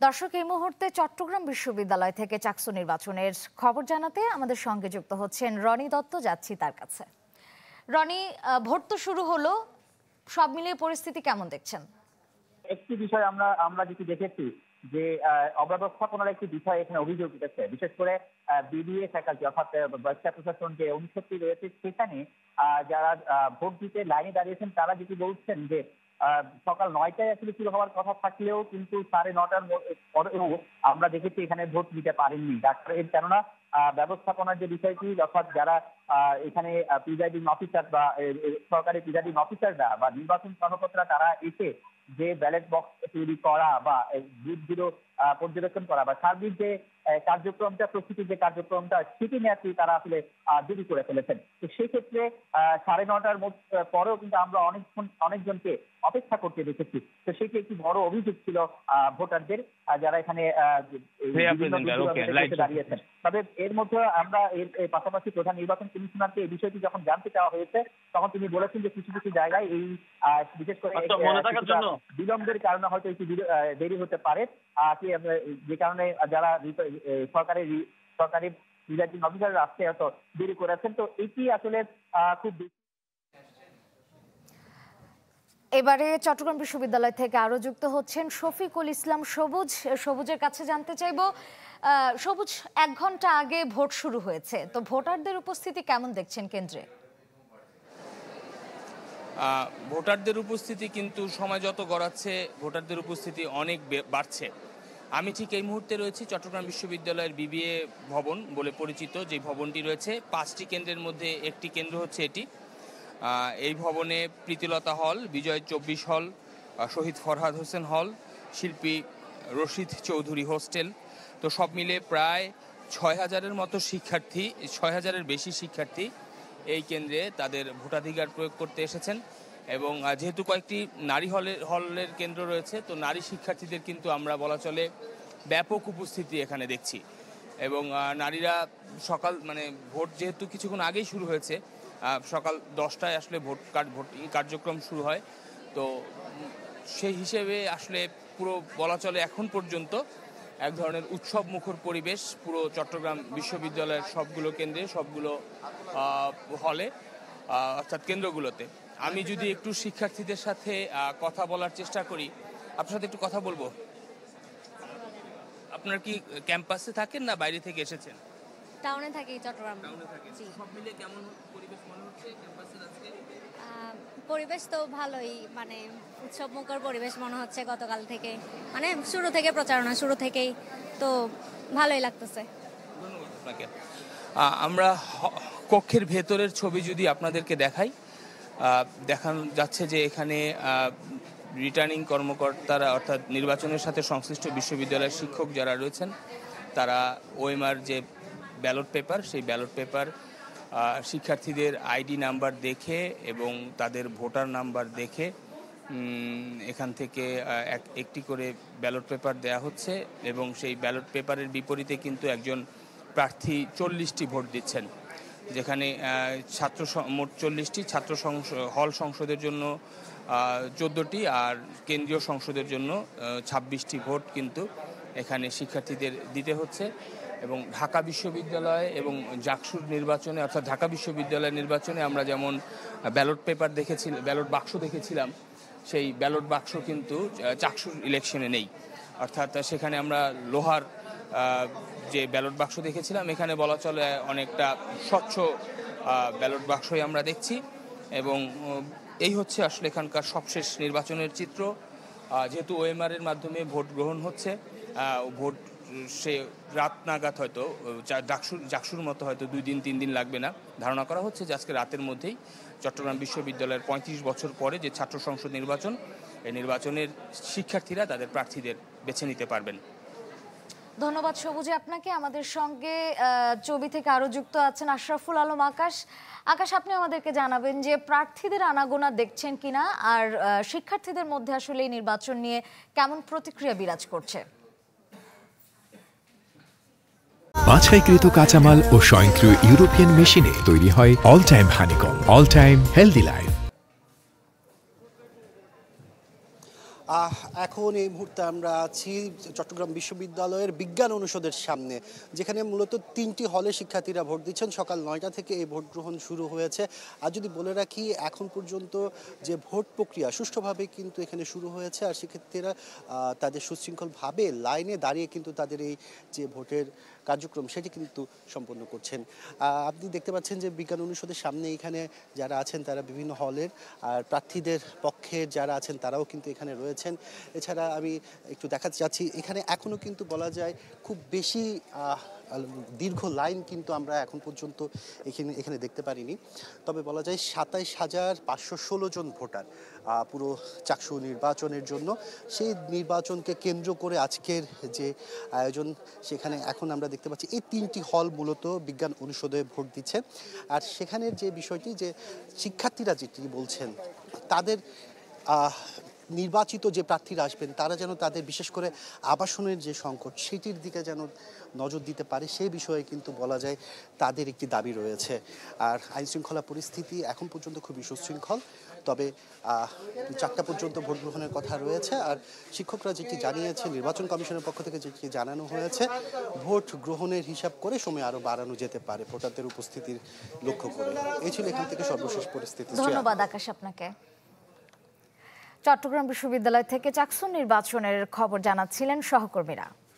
দর্শক, এই মুহূর্তে চট্টগ্রাম বিশ্ববিদ্যালয় থেকে চাকসু নির্বাচনের খবর জানাতে আমাদের সঙ্গে যুক্ত হচ্ছেন রনি দত্ত। যাচ্ছি তার কাছে। রনি, ভোট তো শুরু হলো, সব মিলিয়ে পরিস্থিতি কেমন দেখছেন? একটি বিষয় আমরা যেটি দেখেছি যে অব্যবস্থাপনার একটি বিষয় এখানে অভিযোগ উঠেছে, বিশেষ করে বিডিএ ফ্যাকাল্টি অর্থাৎ ব্যবসা প্রশাসন যে অনুষদটি রয়েছে সেখানে যারা ভোট দিতে লাইনে দাঁড়িয়েছেন তারা যেটি বলছেন যে সকাল 9টায় আসলে শুরু হওয়ার কথা থাকলেও কিন্তু 9:30টার পরেও আমরা দেখেছি এখানে ভোট দিতে পারেননি ডাক্তার। কেননা ব্যবস্থাপনার যে বিষয়টি, অর্থাৎ যারা এখানে প্রিজাইডিং অফিসার বা সরকারি প্রিজাইডিং অফিসাররা বা নির্বাচন কর্মকর্তারা তারা এসে যে ব্যালট বক্স তৈরি করা বা বুথগুলো পর্যবেক্ষণ করা বা সার্বিক যে কার্যক্রমটা, প্রস্তুতির যে কার্যক্রমটা, সেটি নিয়ে তারা আসলে দেরি করে ফেলেছেন। তো সেই ক্ষেত্রে 9:30টার পরেও কিন্তু আমরা অনেকজনকে অপেক্ষা করতে দেখেছি। তো সেটি একটি বড় অভিযোগ ছিল ভোটারদের যারা এখানে দাঁড়িয়েছেন। তবে এর মধ্যে আমরা এর পাশাপাশি প্রধান নির্বাচন কমিশনারকে এই বিষয়টি যখন জানতে চাওয়া হয়েছে তখন তিনি বলেছেন যে কিছু কিছু জায়গায় এই বিশেষ করে বিলম্বের কারণে হয়তো একটু দেরি হতে পারে, যে কারণে যারা সরকারি প্রিজাইডিং অফিসাররা আসতে হয়তো দেরি করেছেন। তো এটি আসলে খুব এবারে চট্টগ্রাম বিশ্ববিদ্যালয় থেকে আরো যুক্ত হচ্ছেন শফিকুল ইসলাম সবুজ। সবুজের কাছে জানতে চাইব, সবুজ, 1 ঘন্টা আগে ভোট শুরু হয়েছে, তো ভোটারদের উপস্থিতি কেমন দেখছেন কেন্দ্রে? ভোটারদের উপস্থিতি কিন্তু সময় যত গড়াচ্ছে ভোটারদের উপস্থিতি অনেক বাড়ছে। আমি ঠিক এই মুহূর্তে রয়েছি চট্টগ্রাম বিশ্ববিদ্যালয়ের বিবিএ ভবন বলে পরিচিত যে ভবনটি রয়েছে। 5টি কেন্দ্রের মধ্যে একটি কেন্দ্র হচ্ছে এটি। এই ভবনে প্রীতিলতা হল, বিজয় 24 হল, শহীদ ফরহাদ হোসেন হল, শিল্পী রশিদ চৌধুরী হোস্টেল, তো সব মিলে প্রায় 6000-এর মতো শিক্ষার্থী, 6000-এর বেশি শিক্ষার্থী এই কেন্দ্রে তাদের ভোটাধিকার প্রয়োগ করতে এসেছেন। এবং যেহেতু কয়েকটি নারী হলের কেন্দ্র রয়েছে, তো নারী শিক্ষার্থীদের কিন্তু আমরা বলা চলে ব্যাপক উপস্থিতি এখানে দেখছি। এবং নারীরা ভোট যেহেতু কিছুক্ষণ আগেই শুরু হয়েছে, সকাল 10টায় আসলে ভোট কার্যক্রম শুরু হয়, তো সেই হিসেবে আসলে পুরো বলা চলে এখন পর্যন্ত এক ধরনের উৎসব মুখর পরিবেশ পুরো চট্টগ্রাম বিশ্ববিদ্যালয়ের সবগুলো কেন্দ্রে, সবগুলো হলে অর্থাৎ কেন্দ্রগুলোতে। আমি যদি একটু শিক্ষার্থীদের সাথে কথা বলার চেষ্টা করি, আপনার সাথে একটু কথা বলবো। আপনার কি ক্যাম্পাসে থাকেন না বাইরে থেকে এসেছেন? টাউনে থাকি, চট্টগ্রাম। সব মিলে কেমন পরিবেশ মনে হচ্ছে ক্যাম্পাসের আজকে? পরিবেশ তো ভালোই, উৎসব মুখর পরিবেশ মনে হচ্ছে গতকাল থেকে, শুরু থেকে প্রচারণা শুরু থেকেই, তো ভালোই লাগতেছে। ধন্যবাদ আপনাকে। আমরা কক্ষের ভেতরের ছবি যদি আপনাদেরকে দেখাই, দেখানো যাচ্ছে যে এখানে রিটার্নিং কর্মকর্তারা অর্থাৎ নির্বাচনের সাথে সংশ্লিষ্ট বিশ্ববিদ্যালয়ের শিক্ষক যারা রয়েছেন তারা ওএমআর যে ব্যালট পেপার, সেই ব্যালট পেপার শিক্ষার্থীদের আইডি নাম্বার দেখে এবং তাদের ভোটার নাম্বার দেখে এখান থেকে একটি করে ব্যালট পেপার দেয়া হচ্ছে। এবং সেই ব্যালট পেপারের বিপরীতে কিন্তু একজন প্রার্থী 40টি ভোট দিচ্ছেন, যেখানে মোট 40টি, ছাত্র হল সংসদের জন্য 14টি আর কেন্দ্রীয় সংসদের জন্য 26টি ভোট কিন্তু এখানে শিক্ষার্থীদের দিতে হচ্ছে। এবং ঢাকা বিশ্ববিদ্যালয় এবং জাকসুর নির্বাচনে, অর্থাৎ ঢাকা বিশ্ববিদ্যালয়ের নির্বাচনে আমরা যেমন ব্যালট বাক্স দেখেছিলাম, সেই ব্যালট বাক্স কিন্তু চাকসুর ইলেকশনে নেই। অর্থাৎ সেখানে আমরা লোহার যে ব্যালট বাক্স দেখেছিলাম, এখানে বলা চলে অনেকটা স্বচ্ছ ব্যালট বাক্সই আমরা দেখছি। এবং এই হচ্ছে আসলে এখানকার সবশেষ নির্বাচনের চিত্র। যেহেতু ওএমআর এর মাধ্যমে ভোট গ্রহণ হচ্ছে, ভোট সে রাত নাগাদ হয়তো জাকসুর মতো হয়তো 2 দিন 3 দিন লাগবে না। ধারণা করা হচ্ছে যে আজকে রাতের মধ্যেই চট্টগ্রাম বিশ্ববিদ্যালয়ের 35 বছর পরে যে ছাত্র সংসদ নির্বাচন, এই নির্বাচনের শিক্ষার্থীরা তাদের প্রার্থীদের বেছে নিতে পারবেন। ধন্যবাদ সবুজ আপনাকে। আমাদের সঙ্গে চবি থেকে আরো যুক্ত আছেন আশরাফুল আলম আকাশ। আকাশ, আপনি আমাদেরকে জানাবেন যে প্রার্থীদের আনাগোনা দেখছেন কিনা, আর শিক্ষার্থীদের মধ্যে আসলে এই নির্বাচন নিয়ে কেমন প্রতিক্রিয়া বিরাজ করছে? বাছাইকৃত কাঁচামাল ও স্বয়ংক্রিয় ইউরোপিয়ান মেশিনে তৈরি হয় all time honeycomb, all time healthy life. এখন এই মুহূর্তে আমরা আছি চট্টগ্রাম বিশ্ববিদ্যালয়ের বিজ্ঞান অনুষদের সামনে, যেখানে মূলত 3টি হলে শিক্ষার্থীরা ভোট দিচ্ছেন। সকাল 9টা থেকে এই ভোট গ্রহণ শুরু হয়েছে। আর যদি বলে রাখি, এখন পর্যন্ত যে ভোট প্রক্রিয়া সুষ্ঠুভাবে কিন্তু এখানে শুরু হয়েছে। আর শিক্ষার্থীরা তাদের সুশৃঙ্খলভাবে লাইনে দাঁড়িয়ে কিন্তু তাদের এই যে ভোটের কার্যক্রম সেটি কিন্তু সম্পন্ন করছেন। আপনি দেখতে পাচ্ছেন যে বিজ্ঞান অনুষদের সামনে এখানে যারা আছেন তারা বিভিন্ন হলের, আর প্রার্থীদের পক্ষে যারা আছেন তারাও কিন্তু এখানে রয়েছেন। এছাড়া আমি একটু দেখাতে চাচ্ছি, এখানে এখনও কিন্তু বলা যায় খুব বেশি দীর্ঘ লাইন কিন্তু আমরা এখন পর্যন্ত এখানে দেখতে পারিনি। তবে বলা যায় ২৭,৫১৬ জন ভোটার পুরো চাকসু নির্বাচনের জন্য, সেই নির্বাচনকে কেন্দ্র করে আজকের যে আয়োজন, সেখানে এখন আমরা দেখতে পাচ্ছি এই 3টি হল মূলত বিজ্ঞান অনুষদে ভোট দিচ্ছে। আর সেখানের যে বিষয়টি, যে শিক্ষার্থীরা যেটি বলছেন, তাদের নির্বাচিত যে প্রার্থীরা আসবেন তারা যেন তাদের বিশেষ করে আবাসনের যে সংকট সেটির দিকে যেন নজর দিতে পারে, সেই বিষয়ে কিন্তু বলা যায় তাদের একটি দাবি রয়েছে। আর আইনশৃঙ্খলা পরিস্থিতি এখন পর্যন্ত খুবই সুশৃঙ্খল। তবে 4টা পর্যন্ত ভোট গ্রহণের কথা রয়েছে। আর শিক্ষকরা যেটি জানিয়েছে, নির্বাচন কমিশনের পক্ষ থেকে যেটি জানানো হয়েছে, ভোট গ্রহণের হিসাব করে সময় আরও বাড়ানো যেতে পারে ভোটারদের উপস্থিতির লক্ষ্য করে। এই ছিল এখান থেকে সর্বশেষ পরিস্থিতি। ধন্যবাদ আকাশ আপনাকে। চট্টগ্রাম বিশ্ববিদ্যালয় থেকে চাকসু নির্বাচনের খবর জানাচ্ছিলেন সহকর্মীরা।